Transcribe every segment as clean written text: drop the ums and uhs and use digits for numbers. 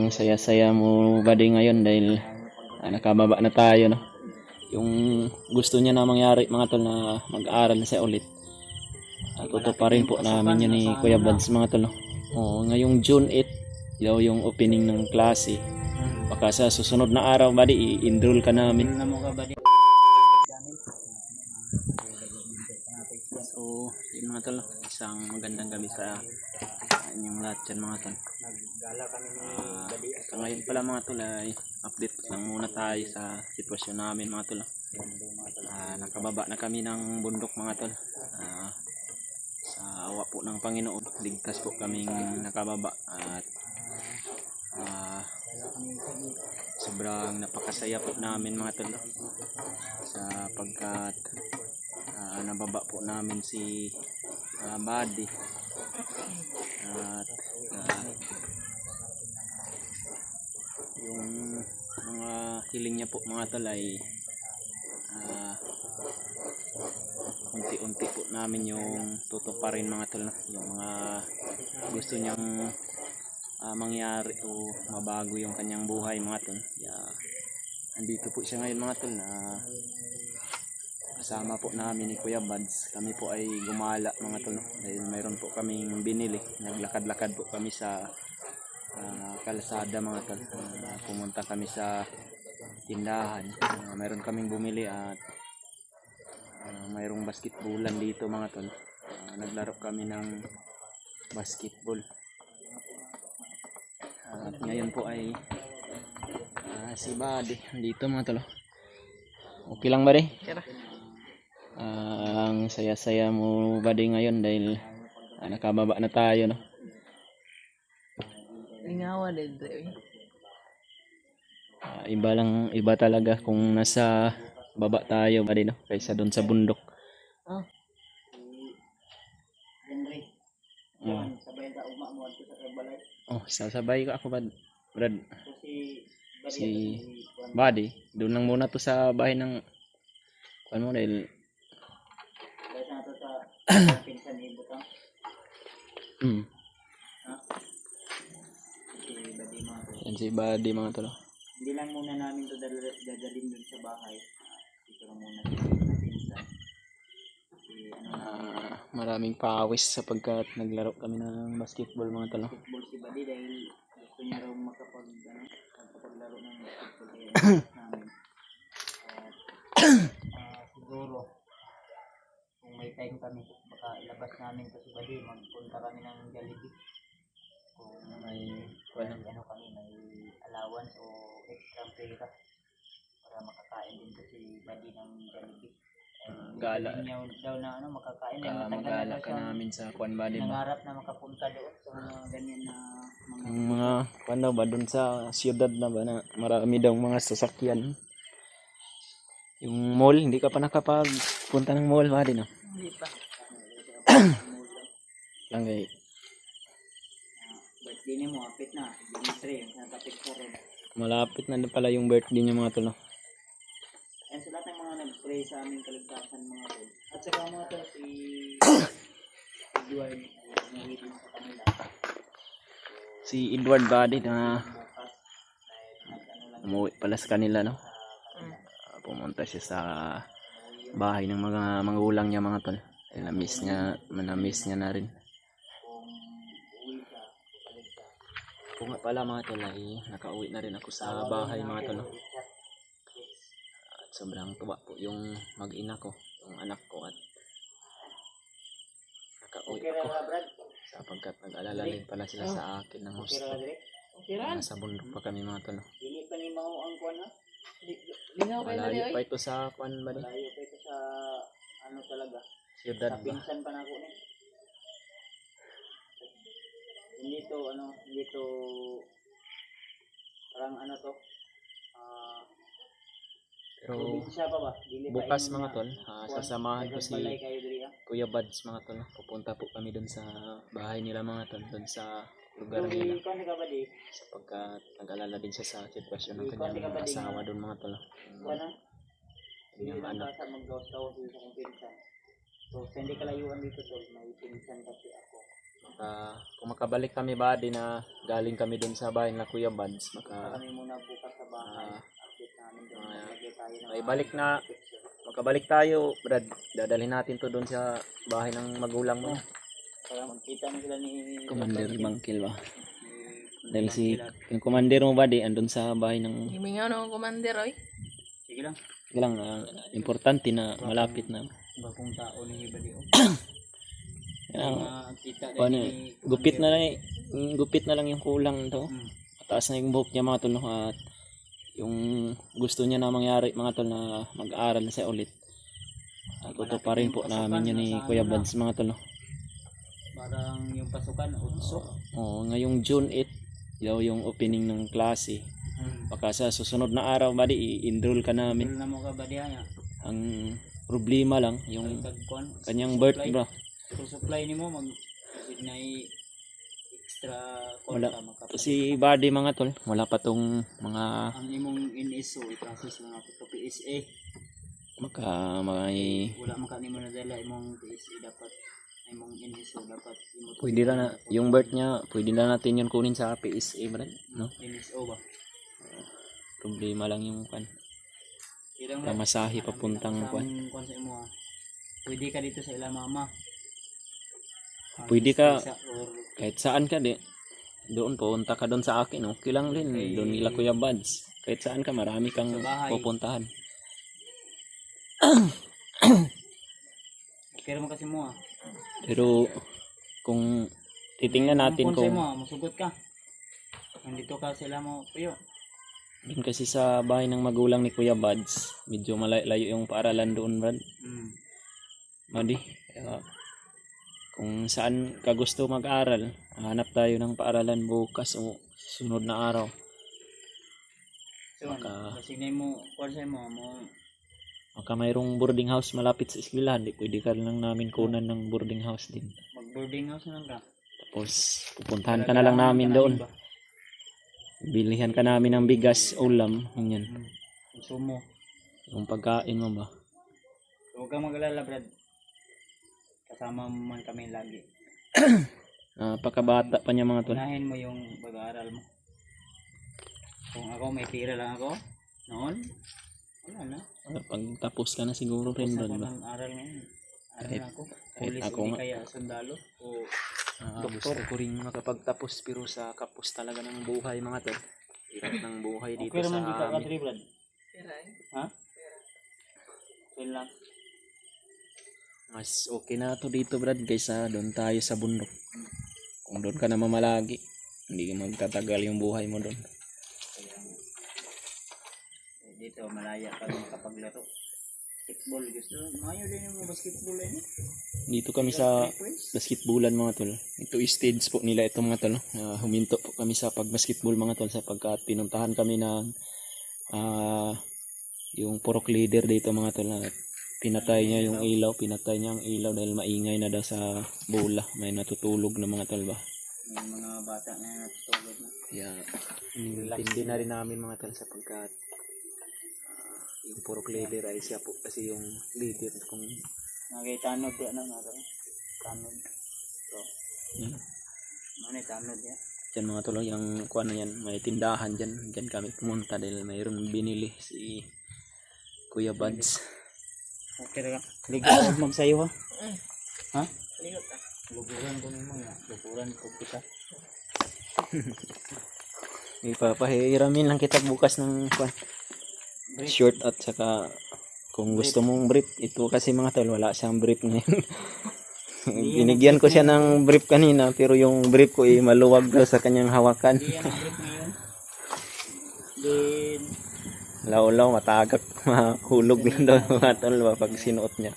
Ang saya-saya mo ba din ngayon dahil nakababa na tayo, no? Yung gusto niya na mangyari mga tol na mag-aaral na siya ulit. Tutuparin po namin yun ni Kuya Buds mga tol, no? Ngayong June 8 daw yung opening ng klase. Baka sa susunod na araw ba i-enroll ka namin. So, yun mga tol, isang magandang gabi sa inyong lahat dyan mga tol. So ngayon pala mga tol ay update lang muna tayo sa sitwasyon namin mga tol. Nakababa na kami ng bundok mga tol. Sa awa po ng Panginoon, ligtas po kaming nakababa at sobrang napakasaya po namin mga tol, sapagkat nababa po namin si Buddy at yung mga hiling niya po mga tol ay unti-unti po namin yung tutuparin mga tol, yung mga gusto niyang mangyari o mabago yung kanyang buhay mga tol. Andito po siya ngayon mga tol, na kasama po namin ni Kuya Buds. Kami po ay gumala mga tol, dahil mayroon po kaming binili. Naglakad-lakad po kami sa kalsada mga tol. Pumunta kami sa tindahan. Mayroon kaming bumili at mayroong basketballan dito mga tol. Naglaro kami ng basketball. At ngayon po ay si Buddy dito mga tol. Okay lang ba rin? Ang saya-saya mo ba din ngayon dahil nakababa na tayo, no? Lingawa din. Iba talaga kung nasa baba tayo ba din, no? Kaysa doon sa bundok. Sasabay ko ako ba, Brad? Si Buddy, doon lang muna to sa bahay ng ano mo dahil yan si Buddy mga tolo. Hindi lang muna namin to dadalhin dun sa bahay. Dito lang muna maraming pawis sapagkat naglaro kami ng basketball mga tolo. Basketball si Buddy dahil gusto niya raw makapaglaro ng basketball namin. Siguro kung may time kami, baka ilabas namin to si Buddy, magpunta kami ng Jollibee. Kung may ano kami, may allowance o extra pera para makakain din to si Buddy ng Jollibee. Gala daw na ano, makakain magala ka namin sa Kwan Buddy ba? Nangarap na makapunta doon sa mga ganyan na mga kwan daw ba doon sa siyudad na ba na marami daw mga sasakyan. Yung mall, hindi ka pa nakapagpunta ng mall ba din, no? Hindi pa. Lang kay birthday niya mo, apit na. Dimitri, nakapit ka rin. Malapit na din pala yung birthday niya mga tol, no? Yan sa lahat ng mga nag-pray sa aming kaligtasan mga tol. At saka mga tol, si Edward, nahitin sa kanila. Si Edward Buddy na umuwi pala sa kanila, no? Pumunta siya sa bahay ng mga magulang niya mga tol. Na-miss niya na rin. Kung nga pala mga tol ay nakauwi na rin ako sa bahay mga tol, no? At sobrang tuwa po yung mag-ina ko, yung anak ko, at nakauwi ako sapagkat nag-alala din pala sila sa akin ng gusto. Nasa bundok pa kami mga tol, no? Dili pa ni mao ang kuan ha? Malayo pa ito sa Kwan ba? Malayo pa ito sa ano talaga? Siyudad sa ba? pinsan pa na ako ni. Hindi to parang ano to? Pero probinsya pa ba? Dili pa bukas inyo mga na- tol, sasamahan ko si Balay kayo diri, ha? Kuya Buds mga tol. Pupunta po kami dun sa bahay nila mga tol, dun sa lugar So, nila, ikaw ni ka ba di? sapagkat nag-alala din siya sa sitwasyon ng Ikaw kanyang ka ba din? asawa dun mga tol. Ano? Hindi Kanyang lang anak. basta mag-gawas-gawas dito sa kong pinsan. So, sa hindi kalayuan dito tol, may pinsan kasi ako. Kung makabalik kami buddy na galing kami dun sa bahay na Kuya Buds, Kami muna bukas sa bahay. Update namin doon. Lagay tayo ng makabalik tayo, Brad. Dadalhin natin to dun sa bahay ng magulang mo. Para magkita na sila ni Commander Bangkil ba? Dahil yung commander mo buddy, andun sa bahay ng... Himingaw na akong commander, oy. Sige lang. Lang, importante na malapit na. Bagong tao ni Ibali. Kita Ano, ni gupit na lang yung kulang to. Mataas na yung buhok niya mga tol, no? At yung gusto niya na mangyari mga tol na mag-aaral na siya ulit. At ito pa rin po namin yun ni Kuya Buds mga tol, no? Parang yung pasukan, utso. Oo, ngayong June 8, daw yung opening ng klase. Baka sa susunod na araw buddy, i-enroll ka namin. Enroll na mo ka ba diya? Ang problema lang, yung kanyang birth bro. Kung supply ni mo, mag na extra Wala. konta makapag. Kasi buddy mga tol, wala pa tong mga Ang imong NSO, i-process mga PSA. may Wala man ka nimo na dala imong PSA dapat. Imong NSO dapat. pwede na yung birth niya, pwede na natin yun kunin sa PSA brad, no? NSO ba? Problema lang yung kan. Ilang Pamasahe papuntang kwan. Kwan sa imo. Pwede ka dito sa ila mama. Pwede ka Or kahit saan ka di. Doon punta ka doon sa akin, okay lang din. Doon nila Kuya Buds. Kahit saan ka, marami kang Sa bahay. pupuntahan. pero mo kasi mo Pero kung titingnan natin kung kung mo, masugot ka. Nandito ka sila mo, puyo. yun kasi sa bahay ng magulang ni Kuya Buds, medyo malayo yung paaralan doon, Brad. Madi, kung saan ka gusto mag-aral, hanap tayo ng paaralan bukas o sunod na araw. So, kasi na mo, kwarsa mo, Baka mayroong boarding house malapit sa eskwelahan, di pwede ka lang namin kunan ng boarding house din. mag-boarding house na lang ka. Tapos pupuntahan ka na lang namin doon. Bilihan ka namin ng bigas, ulam, ganyan. Consumo. Yung pagkain mo ba? So, huwag kang mag-alala, Brad. Kasama man kami lagi. Pakabata pa niya mga tol. Unahin mo yung pag-aaral mo. Kung ako may tira lang ako, noon, wala na. Pag tapos ka na siguro rin, Tapos Brad ako ba? ng aral ngayon. Aral Kahit- ako. kahit Pulis ako o di nga. kaya sundalo. O Gusto ko rin makapagtapos pero sa kapos talaga ng buhay mga tol. Hirap ng buhay dito okay naman sa di ka amin. kadri, Brad. Ha? Okay lang. Mas okay na to dito Brad kaysa doon tayo sa bundok. Kung doon ka na mamalagi, hindi magtatagal yung buhay mo doon. Dito malaya ka makapaglaro. Basketball gusto. Mayo din yung basketball eh. Dito kami sa basketballan mga tol. Ito is stage po nila ito mga tol. Huminto po kami sa pagbasketball mga tol sapagkat pinuntahan kami ng yung purok leader dito mga tol. Pinatay niya yung ilaw, pinatay niya ang ilaw dahil maingay na daw sa bola. May natutulog na mga tol ba. May mga bata na natutulog na. Kaya intindi na rin namin mga tol sapagkat yung purok leader ay siya po kasi yung leader kung Tanod ya nang araw. Tanod. So, yan. ano tanod ya? Diyan mga tol, yung kuan na yan, may tindahan dyan. Diyan kami pumunta dahil mayroon binili si Kuya Buds. Okay ra ka. Ligaw magsayo ha. Ha? Ligot ka. Luguran ko nimo ya. Luguran ko kita. Ipapahiramin lang kita bukas ng kuan. Short at saka kung gusto mong brief, ito kasi mga tol, wala siyang brief ngayon. Binigyan ko siya ng brief kanina pero yung brief ko ay maluwag daw sa kanyang hawakan. Hindi yan ang break ngayon. Then, Law-law, matagak, mahulog lang daw mga tol pag sinuot niya.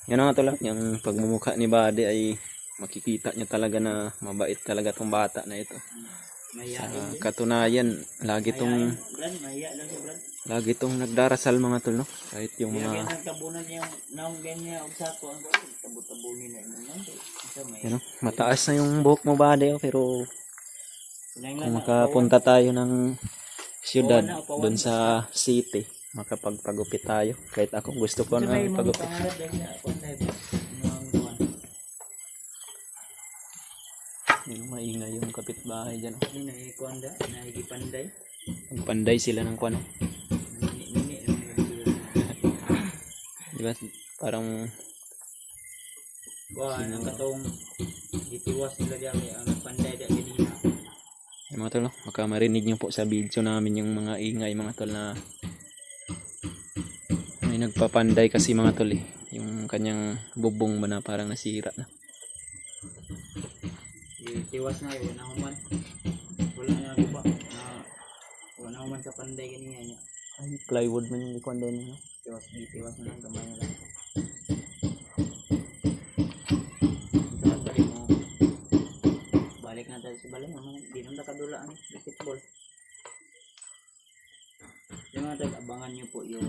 Yan mga tol, yung pagmumukha ni Buddy ay makikita niya talaga na mabait talaga tong bata na ito. mahiyain. Katunayan, lagi tong Brad, mahiya lang si Brad. lagi tong nagdarasal mga tol, no? Kahit yung Kaya mga nagkabunan niya, naong ganyan og sako ang tabot-tabunin na mo nang. Isa may. you know, mataas na yung buhok mo Buddy, pero Kunang kung lang, makapunta tayo ng siyudad Pawan na, pawan. doon sa city, makapagpagupit tayo. Kahit ako gusto ko Kasi na may mga pagupit. pangarap dahil na ako na ito. Mga kuwan. maingay yung kapitbahay dyan. Ano na ikuanda, naigipanday. Nagpanday sila ng kwan. Nini, Di ba? Parang wah, ang katong gitiwas sila diyan kay ang panday da ganina. yung mga tol, no? Baka marinig nyo po sa video namin yung mga ingay mga tol na may nagpapanday kasi mga tol eh. Yung kanyang bubong ba na parang nasira na. Gitiwas na yun, wala human. Wala na guba. Wala human sa panday ganina niya. Ay, plywood man yung ikwan din. No? Gitiwas na lang, gamay na lang. Saan balik mo? Balik na tayo sa balay. Hindi nang nakadulaan. Basketball. Yung mga tag, abangan nyo po yung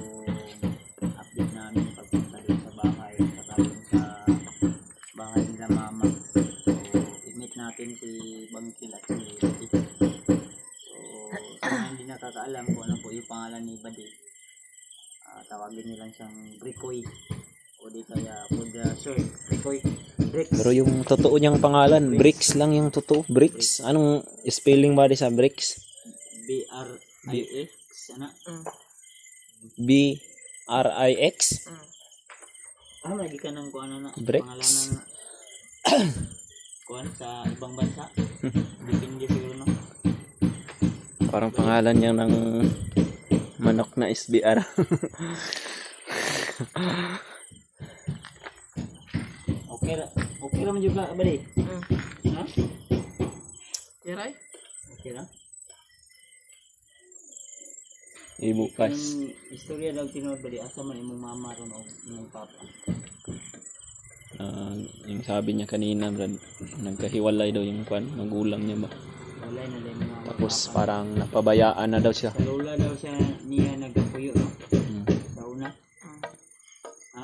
update namin pagpunta doon sa bahay. Saka doon sa bahay nila mama. So, i-meet natin si Bangkil at si Badi. So, sa mga hindi nakakaalam kung ano po yung pangalan ni Badi, tawagin nyo lang siyang Brikoy. O di kaya food short. Brikoy. Bricks. Pero yung totoo niyang pangalan, Bricks lang yung totoo. Bricks. Anong spelling ba di sa Bricks? B-R-I-X. Ano? B-R-I-X? Lagi ka ng kuha na Bricks. pangalanan na kuha sa ibang bansa. Depende siguro no. Parang pangalan niya ng manok na SBR. Okay ra man juga bali. Ha? Tiray? Okay ra. Ibukas. Yung istorya daw tinuod bali asa man imong mama ron o imong papa. Yung sabi niya kanina, Brad, nagkahiwalay daw yung magulang niya ba. Wala na din mga Tapos parang napabayaan na daw siya. sa lola daw siya niya nagpuyo no. Hmm. Sa una. Ha?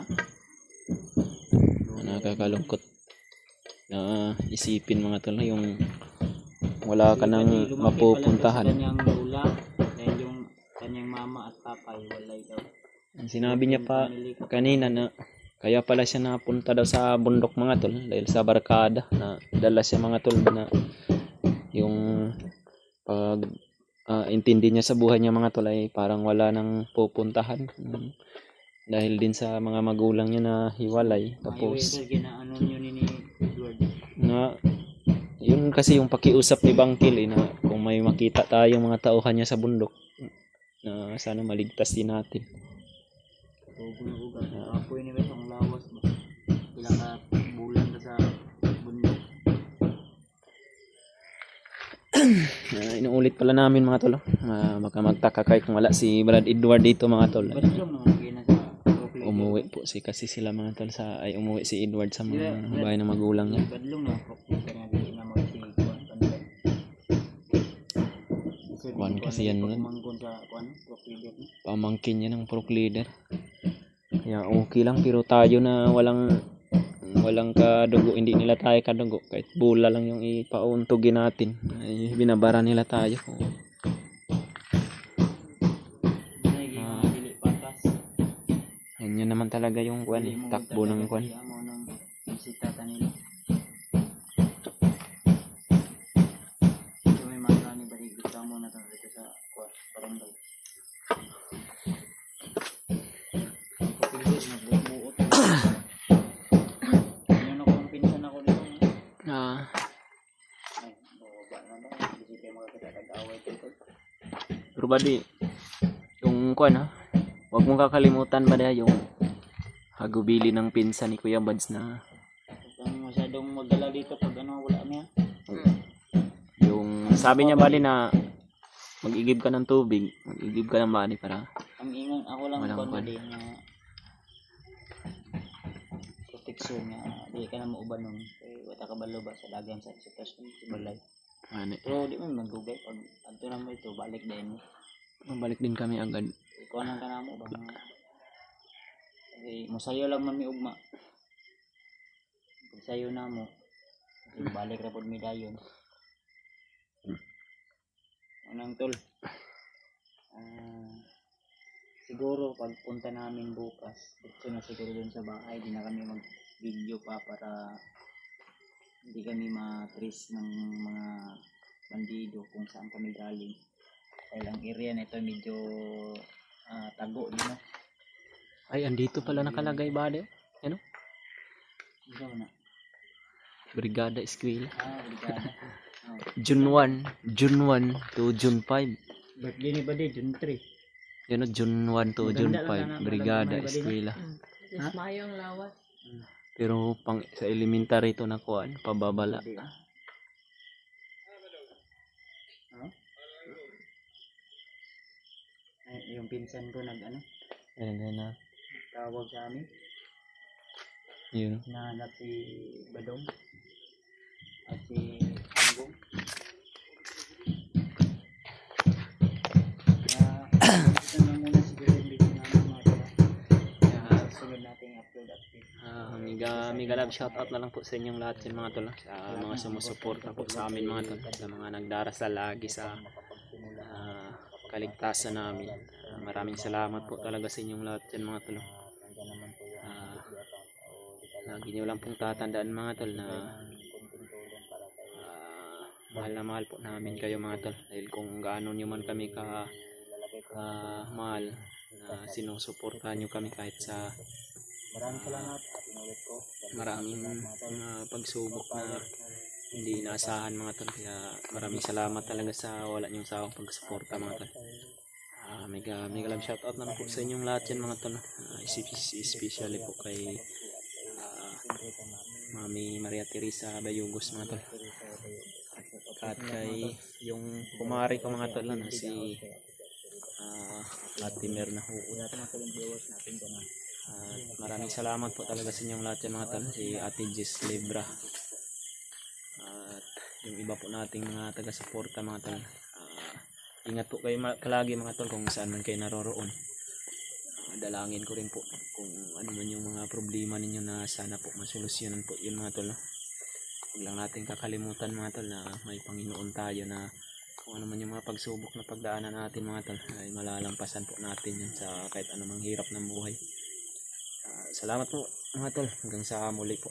Nakakalungkot na isipin mga tol na yung wala ka nang mapupuntahan. Kanyang lola dahil yung kanyang mama at papa ay walay daw. Ang sinabi niya pa kanina na kaya pala siya napunta daw sa bundok mga tol dahil sa barkada na dala siya mga tol na yung pag intindi niya sa buhay niya mga tol ay parang wala nang pupuntahan. Dahil din sa mga magulang niya na hiwalay. Tapos ano nyo ni Edward. na yun kasi yung pakiusap ni Bangkil na kung may makita tayong mga tauhan niya sa bundok na sana maligtas din natin. Apoy ni Wes ang lawas ba. Ilang ka bulan ka sa bundok. Inuulit pala namin mga tol. Baka magtaka kayo kung wala si Brad Edward dito mga tol. Ba't yung mga gina sa Brooklyn? Umuwi po kasi sila mga tol umuwi si Edward sa mga bahay ng magulang niya. Badlong na Brooklyn ka nga di na mo si Kuan Panday. Kuan kasi yan nun. Manggon sa Kuan Brooklyn. Pamangkin niya ng Pro Leader. Kaya okay lang pero tayo na walang kadugo, hindi nila tayo kadugo. Kahit bula lang yung ipauntugin natin. Ay, binabara nila tayo. Yan naman talaga yung kuan, takbo ng kuan. Pero badi, yung kuan huwag mong kakalimutan ba yung hagubili ng pinsan ni Kuya Bads na Ang masyadong magdala dito pag wala niya. yung sabi niya bali na mag-igib ka ng tubig, mag-igib ka ng bali para Ang ingon ako lang walang kon kuwan. din na proteksyon na di ka na mauban nun. Kaya wata ka balo ba sa dagang sa sitwasyon sa balay. ano, Pero di man magdugay pag adto na mo ito balik din. balik din kami agad. Ikaw nang kanamo ba nga. Kasi masayo lang man mi ugma. Pag sayo na mo, balik ra pod mi dayon. Anong tol? Siguro pagpunta namin bukas, dito na siguro dun sa bahay, di na kami mag-video pa para hindi kami ma-trace ng mga bandido kung saan kami galing. Dahil ang area na ito medyo tago din, no? Ay, andito pala nakalagay bale. Ano? Ito na. Brigada Eskwela. Brigada. June 1 to June 5. Birthday ni Bade, June 3. Yun o, June 1 to Maganda June lang 5. sana, Brigada maganda Eskwela. Yes, Mayo ang lawas. Pero pang sa elementary to na kuan, pababala. Bade, Ay, yung pinsan ko Ayan na. tawag sa amin, Yun. nahanap si Badong at si Anggong. Kaya, ito na muna siguro yung video namin mga tala. Sunod nating upload. Mega love shoutout na lang po sa inyong lahat yung mga tol. Sa mga sumusuporta po sa amin mga tol. Sa mga nagdarasal lagi sa kaligtasan namin. Maraming salamat po talaga sa inyong lahat yan mga tol. Lagi nyo lang pong tatandaan mga tol na mahal na mahal po namin kayo mga tol. Dahil kung gaano nyo man kami mahal na sinusuportahan nyo kami kahit sa Maraming salamat at inulit ko. maraming mga pagsubok na hindi inaasahan mga tol. Kaya maraming salamat talaga sa wala niyong sawang pagsuporta mga tol. Mega love shoutout na po sa inyong lahat yan mga tol. Especially po kay Mami Maria Teresa Bayugos mga tol. At kay yung kumari ko mga tol na si Ate Merna Huot. Maraming salamat po talaga sa inyong lahat yan mga tol. Si Ate Jess Libra. At yung iba po nating mga taga-suporta mga tol. Ingat po kayo kalagi mga tol kung saan man kayo naroroon. Dalangin ko rin po kung ano man yung mga problema ninyo na sana po masolusyonan po yun mga tol. Huwag lang natin kakalimutan mga tol na may Panginoon tayo na kung ano man yung mga pagsubok na pagdaanan natin mga tol ay malalampasan po natin yun sa kahit anumang hirap ng buhay. Salamat po mga tol, hanggang sa muli po.